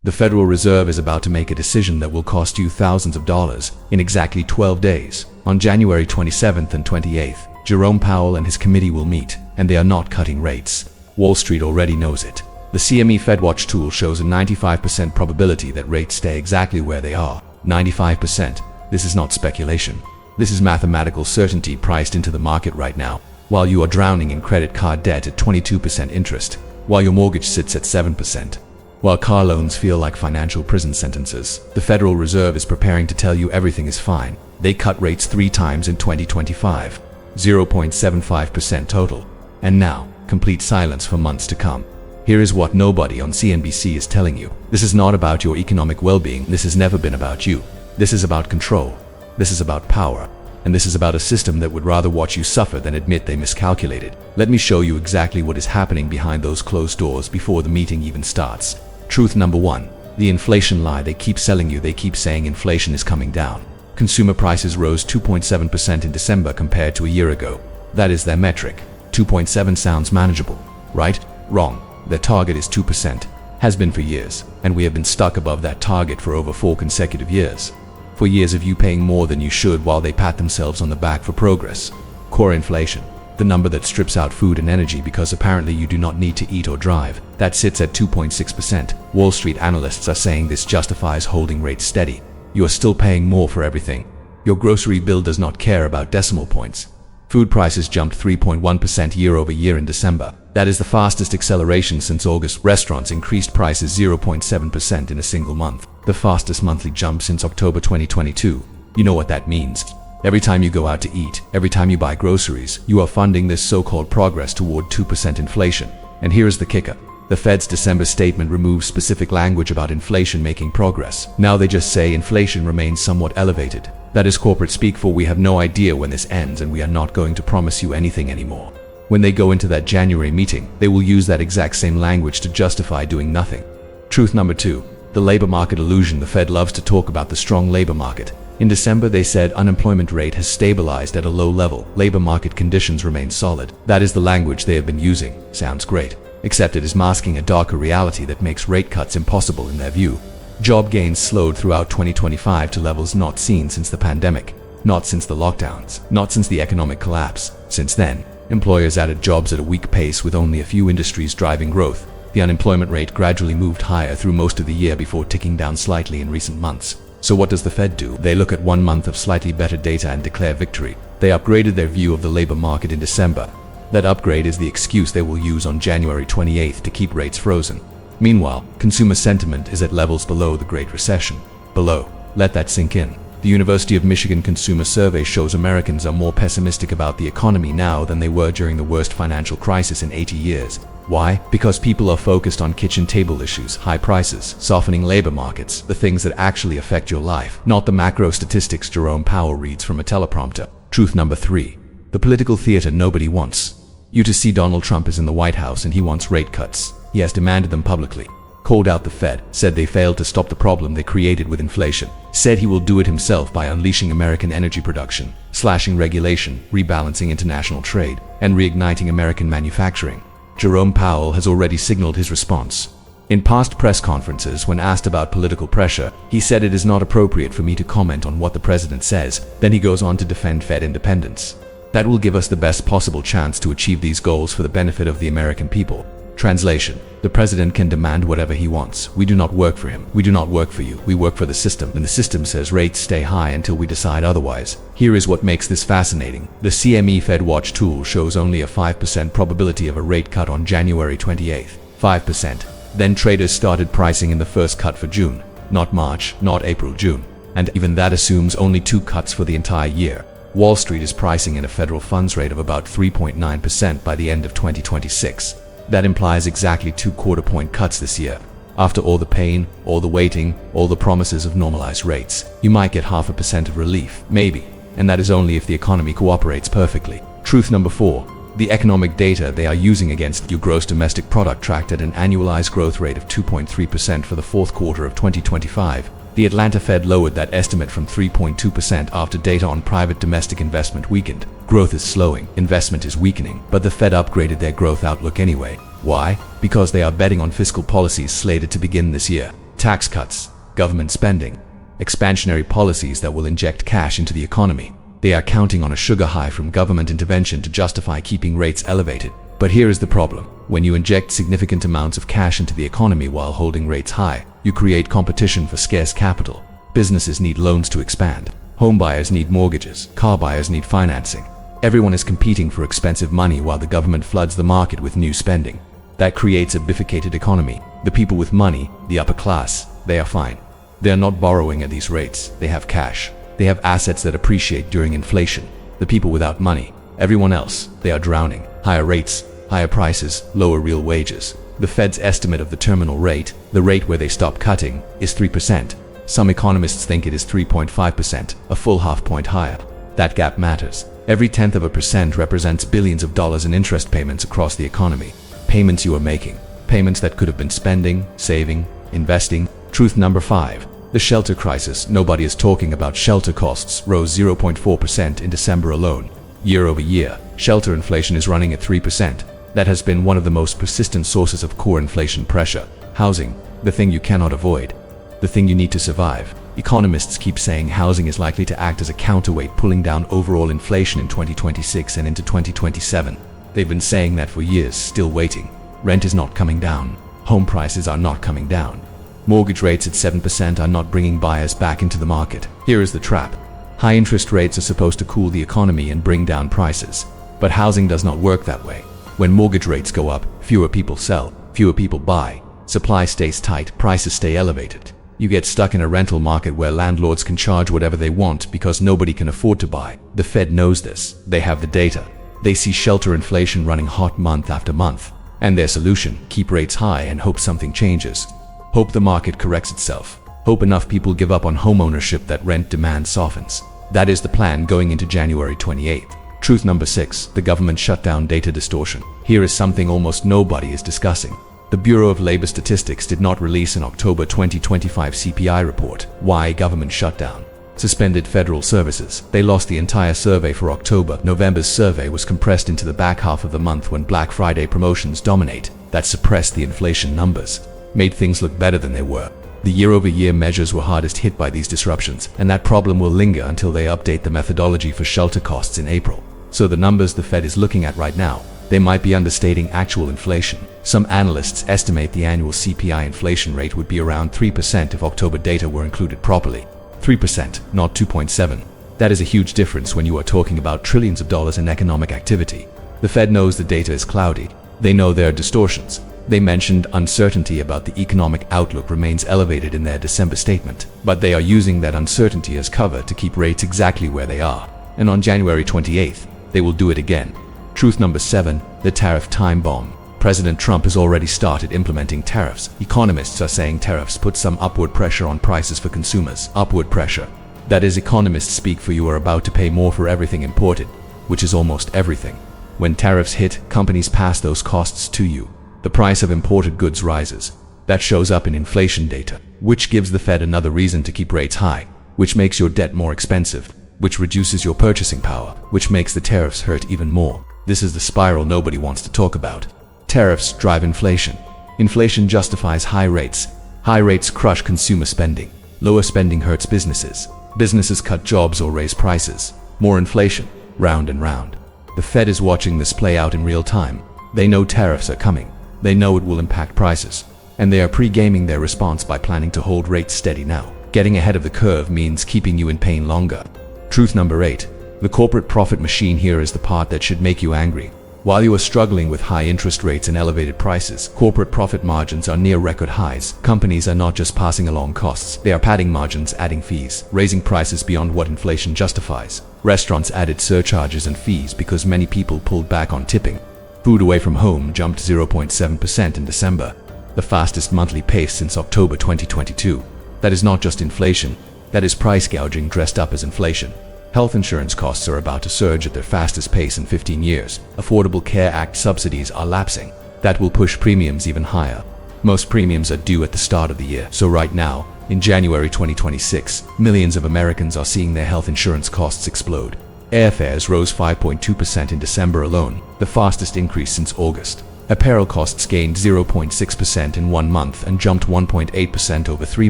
The Federal Reserve is about to make a decision that will cost you thousands of dollars in exactly 12 days. On January 27th and 28th, Jerome Powell and his committee will meet, and they are not cutting rates. Wall Street already knows it. The CME FedWatch tool shows a 95% probability that rates stay exactly where they are. 95%. This is not speculation. This is mathematical certainty priced into the market right now. While you are drowning in credit card debt at 22% interest, while your mortgage sits at 7%, while car loans feel like financial prison sentences, the Federal Reserve is preparing to tell you everything is fine. They cut rates 3 times in 2025, 0.75% total, and now, complete silence for months to come. Here is what nobody on CNBC is telling you. This is not about your economic well-being. This has never been about you. This is about control. This is about power. And this is about a system that would rather watch you suffer than admit they miscalculated. Let me show you exactly what is happening behind those closed doors before the meeting even starts. Truth number 1. The inflation lie they keep selling you. They keep saying inflation is coming down. Consumer prices rose 2.7% in December compared to a year ago. That is their metric. 2.7 sounds manageable, right? Wrong. Their target is 2%, has been for years, and we have been stuck above that target for over 4 consecutive years. For years of you paying more than you should while they pat themselves on the back for progress. Core inflation, the number that strips out food and energy because apparently you do not need to eat or drive, that sits at 2.6%. Wall Street analysts are saying this justifies holding rates steady. You are still paying more for everything. Your grocery bill does not care about decimal points. Food prices jumped 3.1% year-over-year in December. That is the fastest acceleration since August. Restaurants increased prices 0.7% in a single month. The fastest monthly jump since October 2022. You know what that means. Every time you go out to eat, every time you buy groceries, you are funding this so-called progress toward 2% inflation. And here is the kicker. The Fed's December statement removes specific language about inflation making progress. Now they just say inflation remains somewhat elevated. That is corporate speak for we have no idea when this ends and we are not going to promise you anything anymore. When they go into that January meeting, they will use that exact same language to justify doing nothing. Truth number 2. The labor market illusion. The Fed loves to talk about the strong labor market. In December, they said unemployment rate has stabilized at a low level. Labor market conditions remain solid. That is the language they have been using. Sounds great. Except it is masking a darker reality that makes rate cuts impossible in their view. Job gains slowed throughout 2025 to levels not seen since the pandemic, not since the lockdowns, not since the economic collapse. Since then, employers added jobs at a weak pace with only a few industries driving growth. The unemployment rate gradually moved higher through most of the year before ticking down slightly in recent months. So what does the Fed do? They look at 1 month of slightly better data and declare victory. They upgraded their view of the labor market in December. That upgrade is the excuse they will use on January 28th to keep rates frozen. Meanwhile, consumer sentiment is at levels below the Great Recession. Below. Let that sink in. The University of Michigan Consumer Survey shows Americans are more pessimistic about the economy now than they were during the worst financial crisis in 80 years. Why? Because people are focused on kitchen table issues, high prices, softening labor markets, the things that actually affect your life, not the macro statistics Jerome Powell reads from a teleprompter. Truth number 3. The political theater nobody wants. You to see Donald Trump is in the White House and he wants rate cuts. He has demanded them publicly. Called out the Fed, said they failed to stop the problem they created with inflation. Said he will do it himself by unleashing American energy production, slashing regulation, rebalancing international trade, and reigniting American manufacturing. Jerome Powell has already signaled his response. In past press conferences, when asked about political pressure, he said it is not appropriate for me to comment on what the president says. Then he goes on to defend Fed independence. That will give us the best possible chance to achieve these goals for the benefit of the American people. Translation: the president can demand whatever he wants. We do not work for him. We do not work for you. We work for the system, and the system says rates stay high until we decide otherwise. Here is what makes this fascinating. The CME FedWatch tool shows only a 5% probability of a rate cut on January 28th. 5%. Then traders started pricing in the first cut for June. Not March, not April, June. And even that assumes only 2 cuts for the entire year. Wall Street is pricing in a federal funds rate of about 3.9% by the end of 2026. That implies exactly 2 quarter-point cuts this year. After all the pain, all the waiting, all the promises of normalized rates, you might get 0.5% of relief, maybe. And that is only if the economy cooperates perfectly. Truth number 4. The economic data they are using against your gross domestic product tracked at an annualized growth rate of 2.3% for the fourth quarter of 2025. The Atlanta Fed lowered that estimate from 3.2% after data on private domestic investment weakened. Growth is slowing, investment is weakening, but the Fed upgraded their growth outlook anyway. Why? Because they are betting on fiscal policies slated to begin this year. tax cuts, government spending, expansionary policies that will inject cash into the economy. They are counting on a sugar high from government intervention to justify keeping rates elevated. But here is the problem. When you inject significant amounts of cash into the economy while holding rates high, you create competition for scarce capital. Businesses need loans to expand. Home buyers need mortgages. Car buyers need financing. Everyone is competing for expensive money while the government floods the market with new spending. That creates a bifurcated economy. The people with money, the upper class, they are fine. They are not borrowing at these rates. They have cash. They have assets that appreciate during inflation. The people without money, everyone else, they are drowning. Higher rates, higher prices, lower real wages. The Fed's estimate of the terminal rate, the rate where they stop cutting, is 3%. Some economists think it is 3.5%, a full half point higher. That gap matters. Every 0.1% represents billions of dollars in interest payments across the economy. Payments you are making. Payments that could have been spending, saving, investing. Truth number 5. The shelter crisis. Nobody is talking about shelter costs rose 0.4% in December alone. Year over year, shelter inflation is running at 3%. That has been one of the most persistent sources of core inflation pressure. Housing, the thing you cannot avoid. The thing you need to survive. Economists keep saying housing is likely to act as a counterweight, pulling down overall inflation in 2026 and into 2027. They've been saying that for years, still waiting. Rent is not coming down. Home prices are not coming down. Mortgage rates at 7% are not bringing buyers back into the market. Here is the trap. High interest rates are supposed to cool the economy and bring down prices. But housing does not work that way. When mortgage rates go up, fewer people sell, fewer people buy. Supply stays tight, prices stay elevated. You get stuck in a rental market where landlords can charge whatever they want because nobody can afford to buy. The Fed knows this. They have the data. They see shelter inflation running hot month after month. And their solution, keep rates high and hope something changes. Hope the market corrects itself. Hope enough people give up on home ownership that rent demand softens. That is the plan going into January 28th. Truth number 6. The government shutdown data distortion. Here is something almost nobody is discussing. The Bureau of Labor Statistics did not release an October 2025 CPI report. Why government shutdown? Suspended federal services. They lost the entire survey for October. November's survey was compressed into the back half of the month when Black Friday promotions dominate. That suppressed the inflation numbers. Made things look better than they were. The year-over-year measures were hardest hit by these disruptions, and that problem will linger until they update the methodology for shelter costs in April. So the numbers the Fed is looking at right now, they might be understating actual inflation. Some analysts estimate the annual CPI inflation rate would be around 3% if October data were included properly. 3%, not 2.7. That is a huge difference when you are talking about trillions of dollars in economic activity. The Fed knows the data is cloudy. They know there are distortions. They mentioned uncertainty about the economic outlook remains elevated in their December statement, but they are using that uncertainty as cover to keep rates exactly where they are. And on January 28th, they will do it again. Truth number 7, the tariff time bomb. President Trump has already started implementing tariffs. Economists are saying tariffs put some upward pressure on prices for consumers. Upward pressure. That is, economists speak for you are about to pay more for everything imported, which is almost everything. When tariffs hit, companies pass those costs to you. The price of imported goods rises. That shows up in inflation data, which gives the Fed another reason to keep rates high, which makes your debt more expensive, which reduces your purchasing power, which makes the tariffs hurt even more. This is the spiral nobody wants to talk about. Tariffs drive inflation. Inflation justifies high rates. High rates crush consumer spending. Lower spending hurts businesses. Businesses cut jobs or raise prices. More inflation. Round and round. The Fed is watching this play out in real time. They know tariffs are coming. They know it will impact prices. And they are pre-gaming their response by planning to hold rates steady now. Getting ahead of the curve means keeping you in pain longer. Truth number 8. The corporate profit machine. Here is the part that should make you angry. While you are struggling with high interest rates and elevated prices, corporate profit margins are near record highs. Companies are not just passing along costs, they are padding margins, adding fees, raising prices beyond what inflation justifies. Restaurants added surcharges and fees because many people pulled back on tipping. Food away from home jumped 0.7% in December, the fastest monthly pace since October 2022. That is not just inflation, that is price gouging dressed up as inflation. Health insurance costs are about to surge at their fastest pace in 15 years. Affordable Care Act subsidies are lapsing. That will push premiums even higher. Most premiums are due at the start of the year. So right now, in January 2026, millions of Americans are seeing their health insurance costs explode. Airfares rose 5.2% in December alone, the fastest increase since August. Apparel costs gained 0.6% in 1 month and jumped 1.8% over 3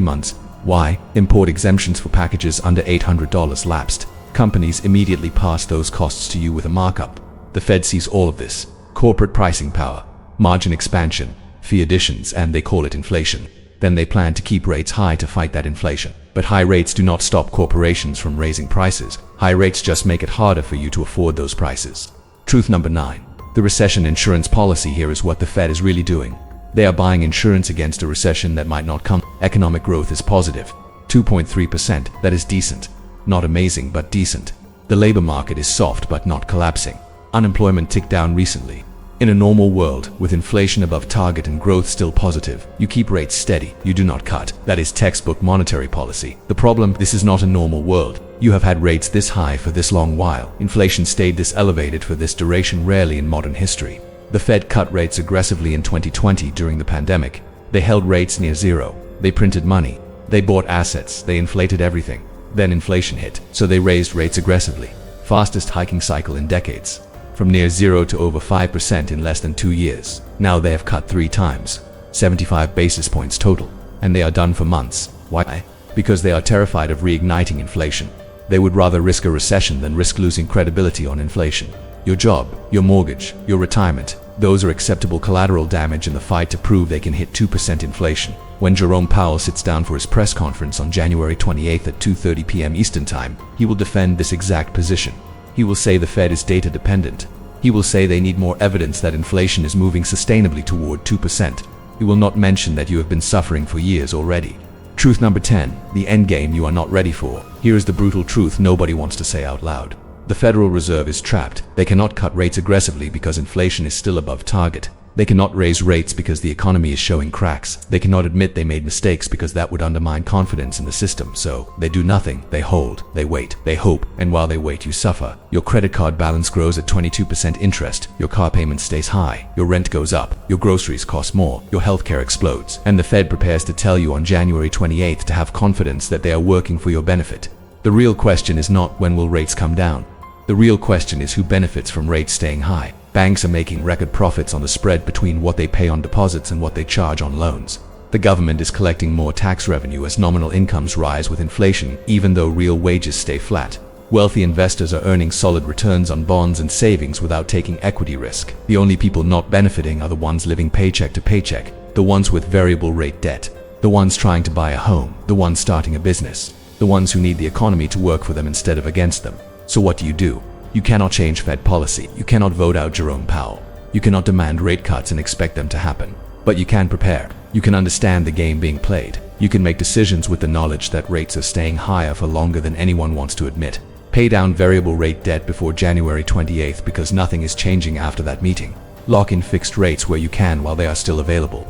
months. Why? Import exemptions for packages under $800 lapsed. Companies immediately pass those costs to you with a markup. The Fed sees all of this. Corporate pricing power, margin expansion, fee additions, and they call it inflation. Then they plan to keep rates high to fight that inflation. But high rates do not stop corporations from raising prices. High rates just make it harder for you to afford those prices. Truth number 9. The recession insurance policy here is what the Fed is really doing. They are buying insurance against a recession that might not come. Economic growth is positive. 2.3%, that is decent. Not amazing, but decent. The labor market is soft but not collapsing. Unemployment ticked down recently. In a normal world, with inflation above target and growth still positive, you keep rates steady, you do not cut. That is textbook monetary policy. The problem, this is not a normal world. You have had rates this high for this long while. Inflation stayed this elevated for this duration rarely in modern history. The Fed cut rates aggressively in 2020 during the pandemic. They held rates near zero. They printed money. They bought assets. They inflated everything. Then inflation hit, so they raised rates aggressively. Fastest hiking cycle in decades. From near zero to over 5% in less than 2 years. Now they have cut 3 times, 75 basis points total, and they are done for months. Why? Because they are terrified of reigniting inflation. They would rather risk a recession than risk losing credibility on inflation. Your job, your mortgage, your retirement, those are acceptable collateral damage in the fight to prove they can hit 2% inflation. When Jerome Powell sits down for his press conference on January 28th at 2:30 p.m. Eastern Time, he will defend this exact position. He will say the Fed is data dependent. He will say they need more evidence that inflation is moving sustainably toward 2%. He will not mention that you have been suffering for years already. Truth number 10, the endgame you are not ready for. Here is the brutal truth nobody wants to say out loud. The Federal Reserve is trapped. They cannot cut rates aggressively because inflation is still above target. They cannot raise rates because the economy is showing cracks. They cannot admit they made mistakes because that would undermine confidence in the system. So they do nothing. They hold, they wait, they hope, and while they wait you suffer. Your credit card balance grows at 22% interest. Your car payment stays high. Your rent goes up. Your groceries cost more. Your healthcare explodes. And the Fed prepares to tell you on January 28th to have confidence that they are working for your benefit. The real question is not when will rates come down. The real question is who benefits from rates staying high. Banks are making record profits on the spread between what they pay on deposits and what they charge on loans. The government is collecting more tax revenue as nominal incomes rise with inflation, even though real wages stay flat. Wealthy investors are earning solid returns on bonds and savings without taking equity risk. The only people not benefiting are the ones living paycheck to paycheck, the ones with variable rate debt, the ones trying to buy a home, the ones starting a business, the ones who need the economy to work for them instead of against them. So what do? You cannot change Fed policy. You cannot vote out Jerome Powell. You cannot demand rate cuts and expect them to happen. But you can prepare. You can understand the game being played. You can make decisions with the knowledge that rates are staying higher for longer than anyone wants to admit. Pay down variable rate debt before January 28th because nothing is changing after that meeting. Lock in fixed rates where you can while they are still available.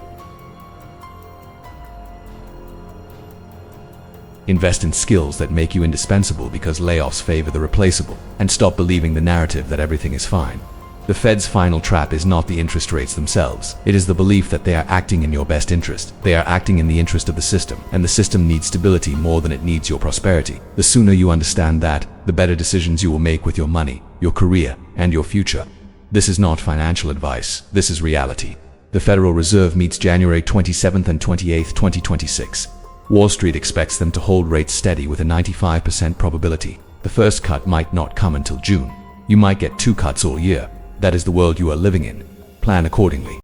Invest in skills that make you indispensable because layoffs favor the replaceable, and stop believing the narrative that everything is fine. The Fed's final trap is not the interest rates themselves. It is the belief that they are acting in your best interest. They are acting in the interest of the system, and the system needs stability more than it needs your prosperity. The sooner you understand that, the better decisions you will make with your money, your career, and your future. This is not financial advice. This is reality. The Federal Reserve meets January 27th and 28th, 2026. Wall Street expects them to hold rates steady with a 95% probability. The first cut might not come until June. You might get 2 cuts all year. That is the world you are living in. Plan accordingly.